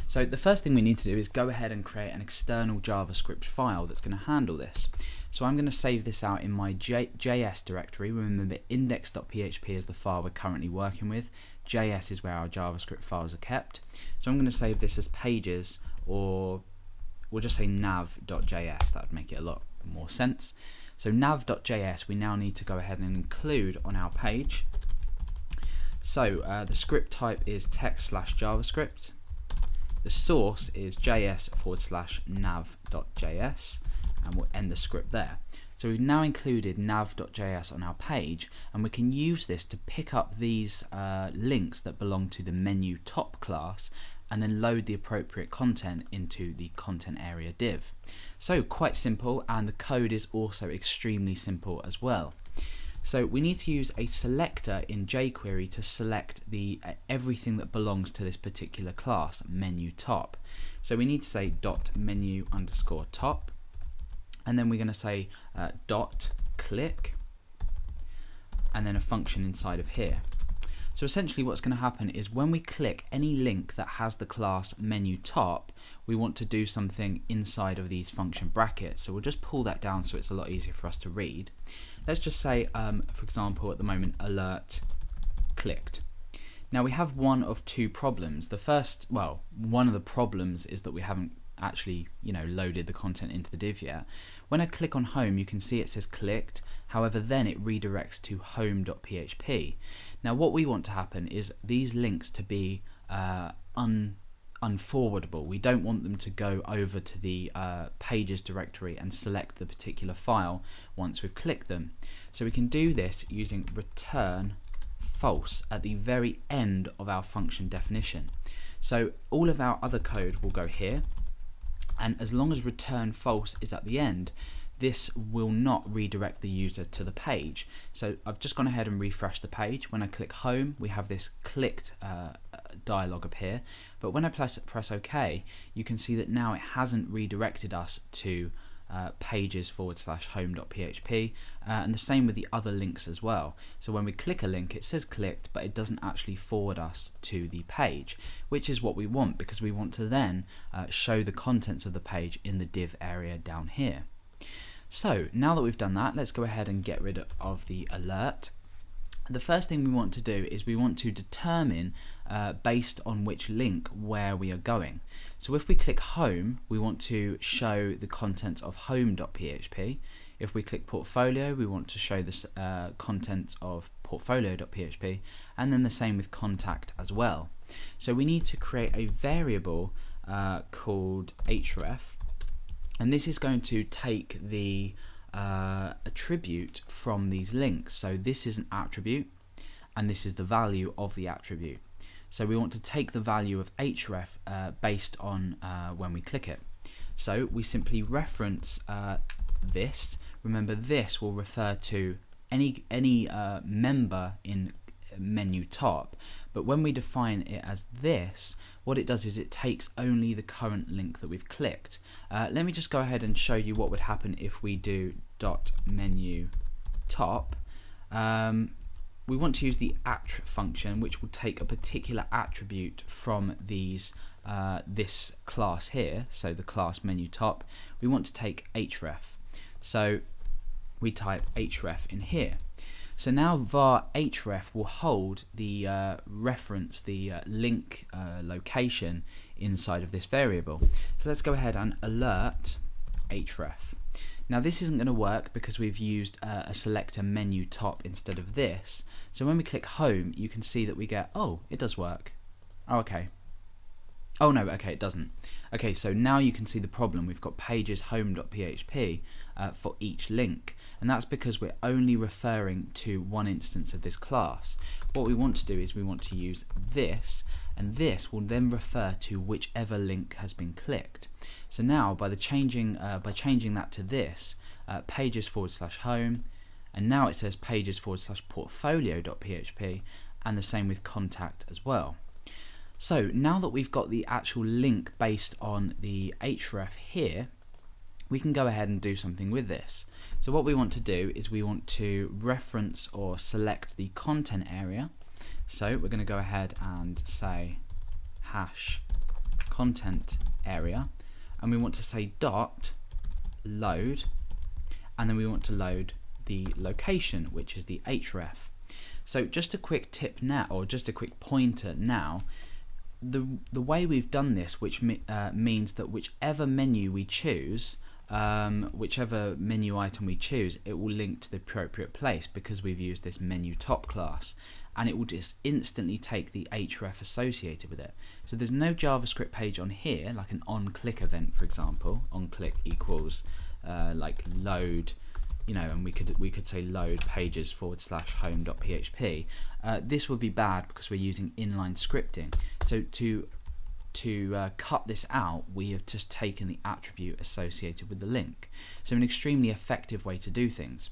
So the first thing we need to do is go ahead and create an external JavaScript file that's going to handle this. So I'm going to save this out in my JS directory. Remember, index.php is the file we're currently working with. JS is where our JavaScript files are kept. So I'm going to save this as pages, or we'll just say nav.js. That would make it a lot more sense. So nav.js we now need to go ahead and include on our page. So the script type is text/JavaScript. The source is js/nav.js, and we'll end the script there. So we've now included nav.js on our page, and we can use this to pick up these links that belong to the menu top class and then load the appropriate content into the content area div. So quite simple, and the code is also extremely simple as well. So we need to use a selector in jQuery to select the everything that belongs to this particular class, menu top. So we need to say .menu_top, and then we're going to say .click, and then a function inside of here. So essentially what's going to happen is when we click any link that has the class menu top, we want to do something inside of these function brackets. So we'll just pull that down so it's a lot easier for us to read. Let's just say, for example, at the moment, alert clicked. Now we have one of two problems. The first, well, one of the problems is that we haven't actually, loaded the content into the div yet. When I click on home, you can see it says clicked. However, then it redirects to home.php. Now what we want to happen is these links to be unforwardable. We don't want them to go over to the pages directory and select the particular file once we've clicked them. So we can do this using return false at the very end of our function definition. So all of our other code will go here, and as long as return false is at the end, this will not redirect the user to the page. So I've just gone ahead and refreshed the page. When I click home, we have this clicked dialog appear, but when I press OK, you can see that now it hasn't redirected us to pages/home.php, and the same with the other links as well. So when we click a link, it says clicked, but it doesn't actually forward us to the page, which is what we want, because we want to then show the contents of the page in the div area down here. So now that we've done that, let's go ahead and get rid of the alert. The first thing we want to do is we want to determine based on which link where we are going. So if we click home, we want to show the contents of home.php. If we click portfolio, we want to show the contents of portfolio.php, and then the same with contact as well. So we need to create a variable called href, and this is going to take the attribute from these links. So this is an attribute, and this is the value of the attribute. So we want to take the value of href based on when we click it. So we simply reference this. Remember, this will refer to any member in menu top, but when we define it as this, what it does is it takes only the current link that we've clicked. Let me just go ahead and show you what would happen if we do .menu top. We want to use the attr function, which will take a particular attribute from these this class here, so the class menu top. We want to take href, so we type href in here. So now var href will hold the reference, the link location inside of this variable. So let's go ahead and alert href. Now this isn't going to work because we've used a selector menu top instead of this. So when we click home, you can see that we get, oh, it does work. Oh, okay. Oh no, okay, it doesn't. Okay, so now you can see the problem. We've got pages home.php for each link, and that's because we're only referring to one instance of this class. What we want to do is we want to use this, and this will then refer to whichever link has been clicked. So now by changing that to this, pages/home, and now it says pages/portfolio.php, and the same with contact as well. So now that we've got the actual link based on the href here, we can go ahead and do something with this. So what we want to do is we want to reference or select the content area. So we're going to go ahead and say hash content area, and we want to say dot load, and then we want to load the location, which is the href. So just a quick tip now, or just a quick pointer now, the way we've done this, which means that whichever menu we choose, whichever menu item we choose, it will link to the appropriate place because we've used this menu top class, and it will just instantly take the href associated with it. So there's no JavaScript page on here, like an onClick event, for example. OnClick equals like load, you know, and we could say load pages / home.php. This would be bad because we're using inline scripting. So to cut this out, we have just taken the attribute associated with the link. So an extremely effective way to do things.